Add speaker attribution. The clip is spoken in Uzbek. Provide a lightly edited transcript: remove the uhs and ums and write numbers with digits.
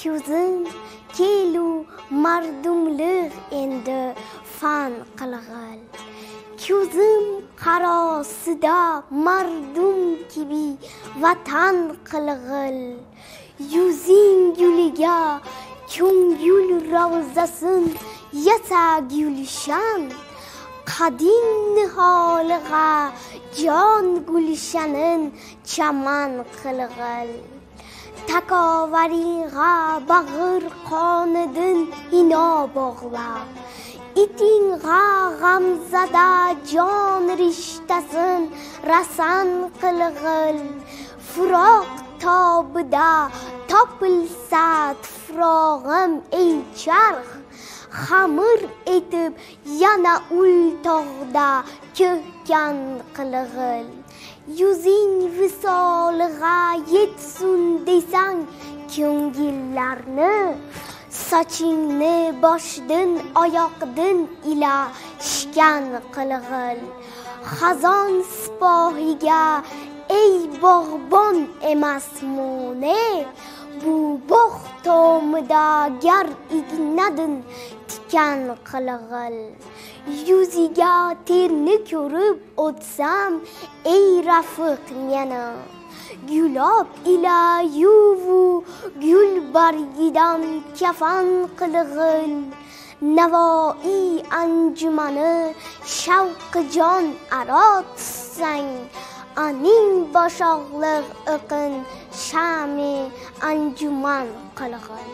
Speaker 1: ko'zim kelu mardumlik endi fan qilg'il. Ko'zim qarosida mardum gibi vatan qilg'il. Yuzing guliga ko'ngil ravzasin yasa gulshan. Qadim niholiga jon gulshanin chaman qilg'il. Takovaringga bag'ir qonidin ino bog'la. Itingga g'amzada jon rishtasin rasan qilg'il. Firoq tobida topilsa tufrog'im ey charx. Xamir etib yana ul tog'da ko'kkan qilg'il. Yuzing visoliga yetsun desang ko'ngillarni, sochingni boshdan oyoqdan ila shkan qilg'il. Xazon sipohiga ey bog'bon emasmune, bu bog' tomida gar ignadin tikan qilg'il. Yuziga terni ko'rib o'tsam ey rafiq meni, gulab ila yuvu gul bargidan kafan qilg'il. Navoiy anjumani shavqi jon aro tutsang, aning boshog'liq o'qin shami anjuman qilg'il.